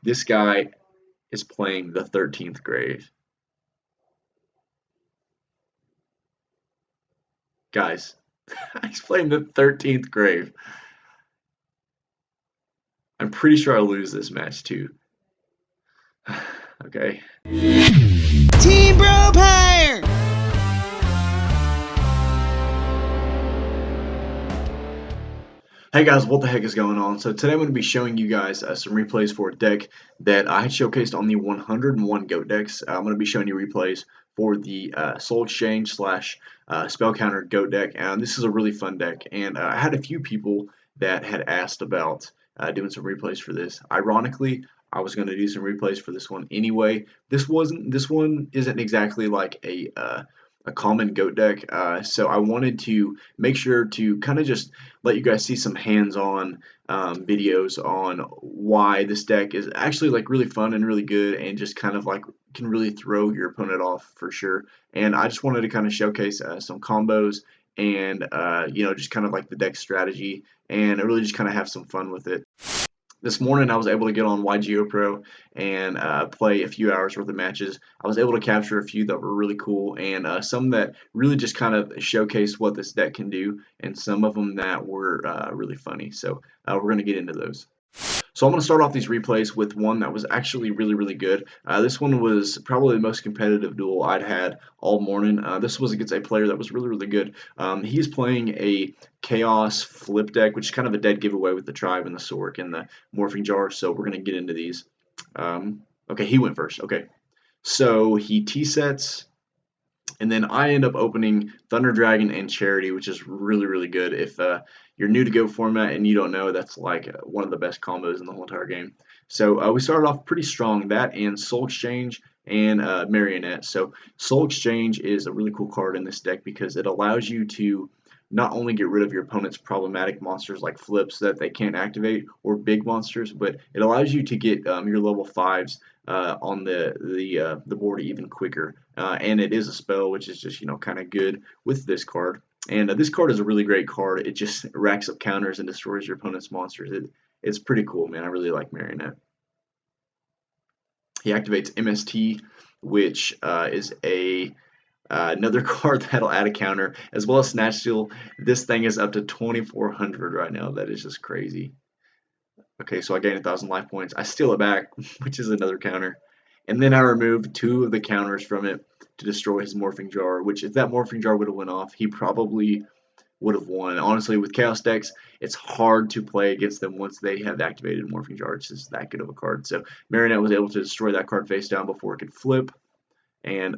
This guy is playing the 13th grave. Guys, he's playing the 13th grave. I'm pretty sure I'll lose this match too. Okay. Team Bro Pyre! Hey guys, what the heck is going on? So today I'm going to be showing you guys some replays for a deck that I had showcased on the 101 GOAT decks. I'm going to be showing you replays for the Soul Exchange slash Spell Counter GOAT deck. And this is a really fun deck, and I had a few people that had asked about doing some replays for this. Ironically, I was going to do some replays for this one anyway. This one isn't exactly like a common GOAT deck, so I wanted to make sure to kind of just let you guys see some hands-on videos on why this deck is actually like really fun and really good, and just kind of like can really throw your opponent off for sure. And I just wanted to kind of showcase some combos and just kind of like the deck strategy, and really just kind of have some fun with it. This morning I was able to get on YGO and play a few hours worth of matches. I was able to capture a few that were really cool, and some that really just kind of showcased what this deck can do, and some of them that were really funny. So we're going to get into those. So I'm going to start off these replays with one that was actually really good. This one was probably the most competitive duel I'd had all morning. This was against a player that was really good. He's playing a Chaos flip deck, which is kind of a dead giveaway with the Tribe and the Sork and the Morphing Jar. So we're going to get into these. Okay, he went first. Okay, so he T-sets. And then I end up opening Thunder Dragon and Charity, which is really good. If you're new to Go format and you don't know, that's like one of the best combos in the whole entire game. So we started off pretty strong. That and Soul Exchange and Marionette. So Soul Exchange is a really cool card in this deck because it allows you to not only get rid of your opponent's problematic monsters like flips that they can't activate, or big monsters, but it allows you to get your level 5s on the board even quicker. And it is a spell, which is just kind of good with this card. And this card is a really great card. It just racks up counters and destroys your opponent's monsters. It's pretty cool, man. I really like Marionette. He activates MST, which is another card that'll add a counter, as well as Snatch Steal. This thing is up to 2,400 right now. That is just crazy. Okay, so I gain 1,000 life points. I steal it back, which is another counter. And then I remove 2 of the counters from it to destroy his Morphing Jar, which if that Morphing Jar would have went off, he probably would have won. Honestly, with Chaos decks, it's hard to play against them once they have activated Morphing Jar. It's just that good of a card. So Marionette was able to destroy that card face down before it could flip, and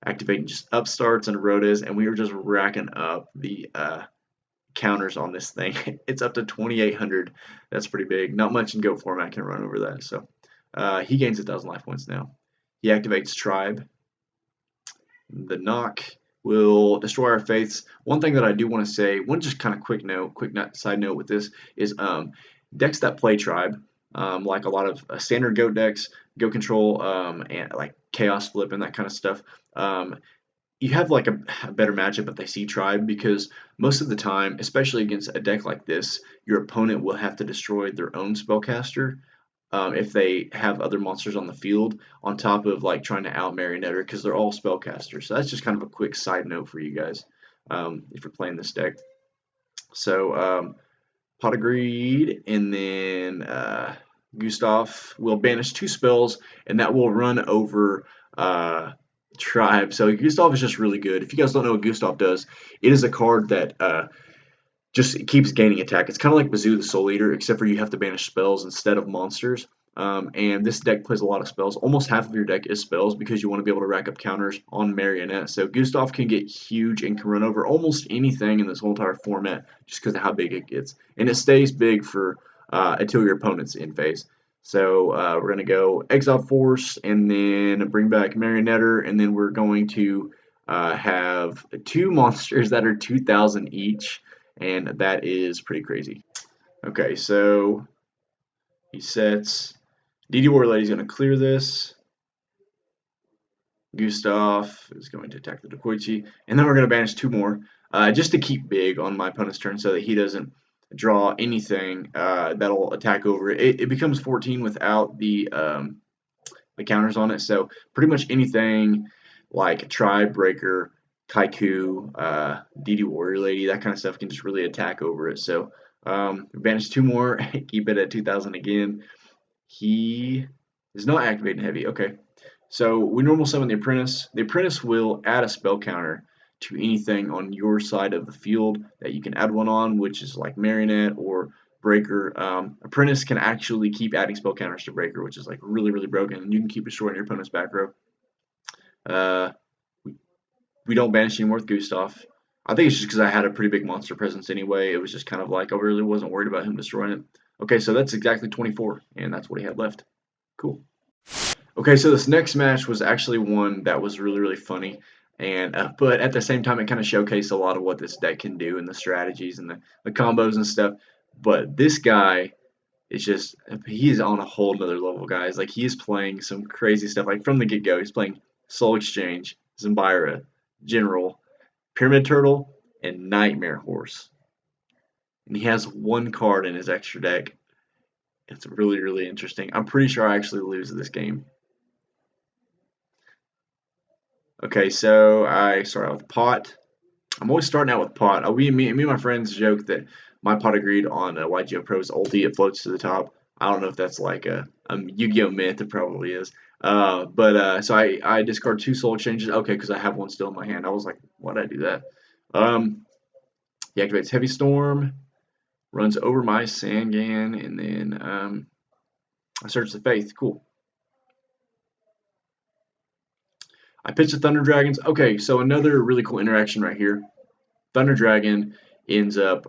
activating just upstarts and rotas, and we were just racking up the counters on this thing. It's up to 2,800. That's pretty big. Not much in GOAT format can run over that. So he gains 1,000 life points now. He activates Tribe. The knock will destroy our faiths. One thing that I do want to say, one just kind of quick side note with this is decks that play Tribe, like a lot of standard GOAT decks, GOAT Control, and like Chaos Flip and that kind of stuff. You have like a better matchup if they see Tribe, because most of the time, especially against a deck like this, your opponent will have to destroy their own spellcaster if they have other monsters on the field, on top of like trying to out Marionette, because they're all spellcasters. So that's just kind of a quick side note for you guys if you're playing this deck. So Pot of Greed, and then Gustav will banish 2 spells, and that will run over Tribe. So Gustav is just really good. If you guys don't know what Gustav does, it is a card that just keeps gaining attack. It's kind of like Bazoo the Soul Eater, except for you have to banish spells instead of monsters. And this deck plays a lot of spells. Almost half of your deck is spells, because you want to be able to rack up counters on Marionette. So Gustav can get huge and can run over almost anything in this whole entire format just because of how big it gets. And it stays big for until your opponent's in phase. So we're going to go Exile Force, and then bring back Marionette, and then we're going to have 2 monsters that are 2,000 each, and that is pretty crazy. Okay, so he sets. DD Warrior Lady's going to clear this. Gustav is going to attack the Dokoichi, and then we're going to banish 2 more, just to keep big on my opponent's turn so that he doesn't draw anything that'll attack over it. It becomes 14 without the counters on it. So pretty much anything like Tribe Breaker, Kaiku, DD Warrior Lady, that kind of stuff can just really attack over it. So banish 2 more, keep it at 2,000 again. He is not activating heavy. Okay. So we normal summon the Apprentice. The Apprentice will add a spell counter to anything on your side of the field that you can add one on, which is like Marionette or Breaker. Apprentice can actually keep adding spell counters to Breaker, which is like really, really broken. And you can keep destroying your opponent's back row. We don't banish anymore with Gustav. I think it's just because I had a pretty big monster presence anyway. It was just kind of like I really wasn't worried about him destroying it. Okay, so that's exactly 24, and that's what he had left. Cool. Okay, so this next match was actually one that was really, really funny, and but at the same time, it kind of showcased a lot of what this deck can do and the strategies and the combos and stuff. But this guy is just, he's on a whole nother level, guys. Like, he is playing some crazy stuff. Like, from the get-go, he's playing Soul Exchange, Zambira, General, Pyramid Turtle, and Nightmare Horse. And he has one card in his extra deck. It's really, really interesting. I'm pretty sure I actually lose this game. Okay, so I start out with Pot. I'm always starting out with Pot. Me and my friends joke that my Pot agreed on YGO Pro's ulti. It floats to the top. I don't know if that's like a Yu-Gi-Oh myth. It probably is. So I discard 2 Soul Exchanges. Okay, because I have one still in my hand. I was like, why did I do that? He activates Heavy Storm, runs over my Sangan, and then I search the Faith. Cool. I pitch the Thunder Dragons. Okay, so another really cool interaction right here. Thunder Dragon ends up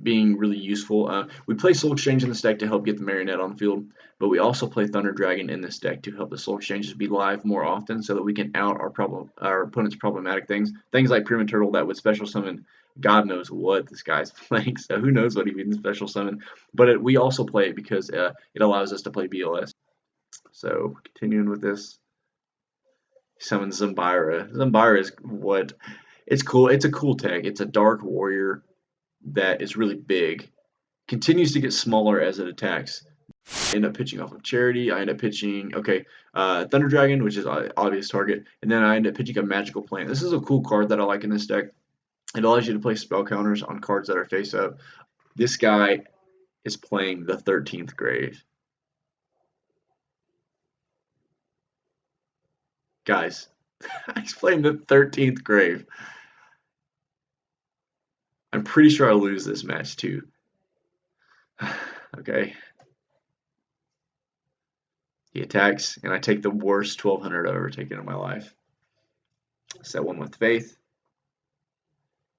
being really useful. We play Soul Exchange in this deck to help get the Marionette on the field, but we also play Thunder Dragon in this deck to help the Soul Exchanges be live more often so that we can out our opponent's problematic things. Things like Pyramid Turtle that would special summon God knows what this guy's playing, so who knows what he can special summon. But we also play it because it allows us to play BLS. So continuing with this. Summon Zambira. Zambira is what? It's cool. It's a cool tag. It's a dark warrior that is really big. Continues to get smaller as it attacks. I end up pitching off of Charity. I end up pitching, Thunder Dragon, which is an obvious target. And then I end up pitching a Magical Plant. This is a cool card that I like in this deck. It allows you to play spell counters on cards that are face up. This guy is playing the 13th Grave. Guys, he's playing the 13th Grave. I'm pretty sure I'll lose this match too. Okay. He attacks, and I take the worst 1200 I've ever taken in my life. Set 1 with Faith.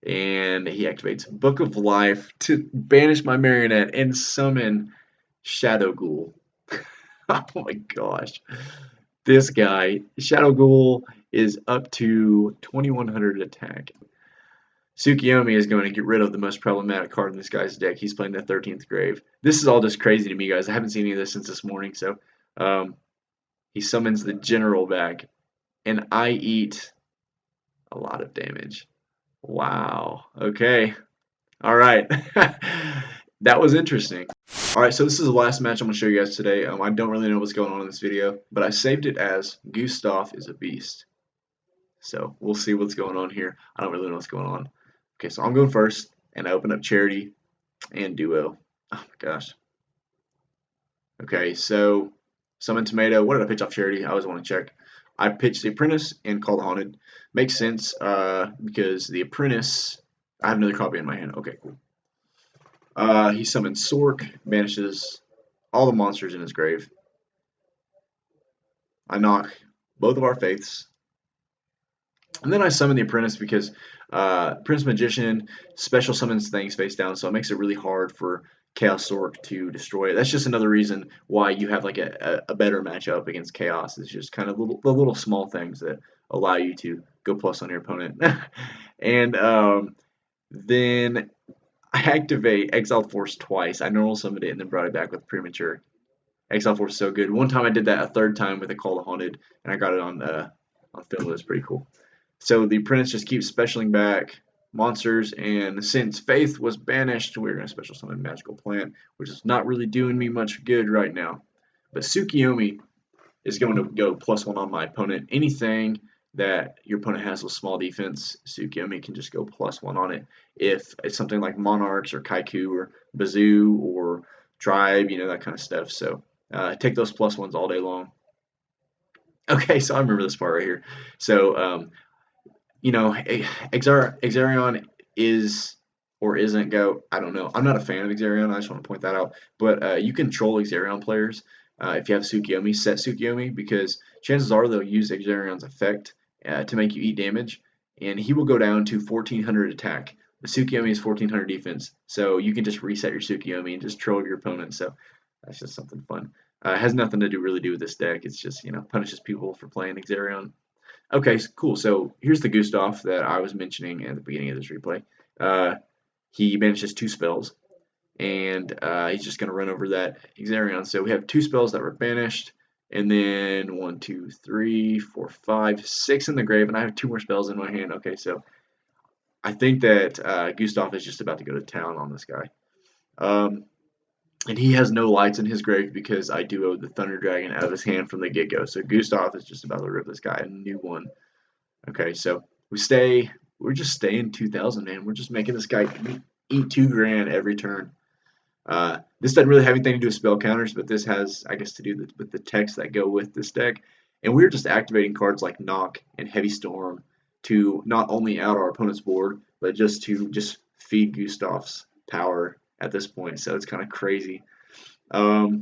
And he activates Book of Life to banish my Marionette and summon Shadow Ghoul. Oh my gosh. This guy, Shadow Ghoul, is up to 2100 attack. Tsukiyomi is going to get rid of the most problematic card in this guy's deck. He's playing the 13th Grave. This is all just crazy to me, guys. I haven't seen any of this since this morning. So he summons the General back, and I eat a lot of damage. Wow. Okay. All right. That was interesting. Alright, so this is the last match I'm going to show you guys today. I don't really know what's going on in this video, but I saved it as Gustav is a beast. So we'll see what's going on here. I don't really know what's going on. Okay, so I'm going first, and I open up Charity and Duo. Oh my gosh. Okay, so summon Tomato. What did I pitch off Charity? I always want to check. I pitched the Apprentice and Call the Haunted. Makes sense because the Apprentice, I have another copy in my hand. Okay, cool. He summons Sork, banishes all the monsters in his grave. I knock both of our faiths. And then I summon the Apprentice because Prince Magician special summons things face down, so it makes it really hard for Chaos Sork to destroy it. That's just another reason why you have like a better matchup against Chaos. It's just kind of the little small things that allow you to go plus on your opponent. And then I activate Exile Force twice. I normal summoned it and then brought it back with Premature. Exile Force is so good. One time I did that a third time with a Call the Haunted, and I got it on film. It was pretty cool. So the Apprentice just keeps specialing back. monsters, and since Faith was banished, we're going to special summon Magical Plant, which is not really doing me much good right now. But Tsukiyomi is going to go +1 on my opponent. Anything that your opponent has with small defense, Tsukiyomi can just go +1 on it. If it's something like Monarchs or Kaiku or Bazoo or Tribe, that kind of stuff. So take those +1s all day long. Okay, so I remember this part right here. So, Exarion is or isn't GOAT. I don't know. I'm not a fan of Exarion. I just want to point that out. But you can troll Exarion players if you have Tsukiyomi. Set Tsukiyomi because chances are they'll use Exarion's effect to make you eat damage, and he will go down to 1400 attack. The Tsukiyomi is 1400 defense, so you can just reset your Tsukiyomi and just troll your opponent. So that's just something fun. It has nothing to do with this deck. It's just punishes people for playing Exarion. Okay, cool. So here's the Gustav that I was mentioning at the beginning of this replay. He banishes 2 spells, and he's just going to run over that Exarion. So we have 2 spells that were banished, and then 1, 2, 3, 4, 5, 6 in the grave, and I have 2 more spells in my hand. Okay, so I think that Gustav is just about to go to town on this guy. And he has no lights in his grave because I duoed the Thunder Dragon out of his hand from the get-go. So Gustav is just about to rip this guy a new one. Okay, so we're just staying 2,000, man. We're just making this guy eat 2 grand every turn. This doesn't really have anything to do with spell counters, but this has, I guess, to do with the texts that go with this deck. And we're just activating cards like Knock and Heavy Storm to not only out our opponent's board, but just to feed Gustav's power at this point. So it's kind of crazy. Okay,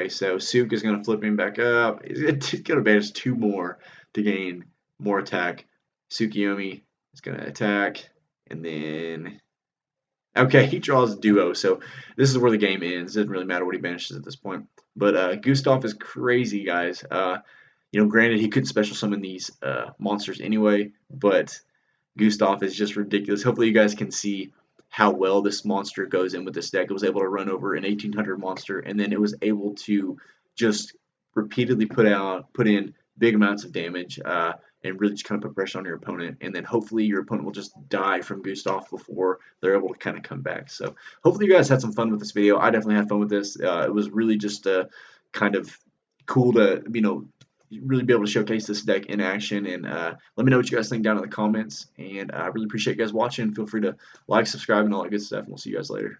so Suk is going to flip him back up. He's going to banish 2 more to gain more attack. Tsukiyomi is going to attack, and then... Okay, he draws duo, so this is where the game ends. It doesn't really matter what he banishes at this point. But Gustav is crazy, guys. Granted, he couldn't special summon these monsters anyway, but Gustav is just ridiculous. Hopefully you guys can see how well this monster goes in with this deck. It was able to run over an 1800 monster, and then it was able to just repeatedly put in big amounts of damage and really just kind of put pressure on your opponent. And then hopefully your opponent will just die from Gustav before they're able to kind of come back. So hopefully you guys had some fun with this video. I definitely had fun with this. It was really just kind of cool to, really be able to showcase this deck in action. And let me know what you guys think down in the comments. And I really appreciate you guys watching. Feel free to like, subscribe, and all that good stuff. And we'll see you guys later.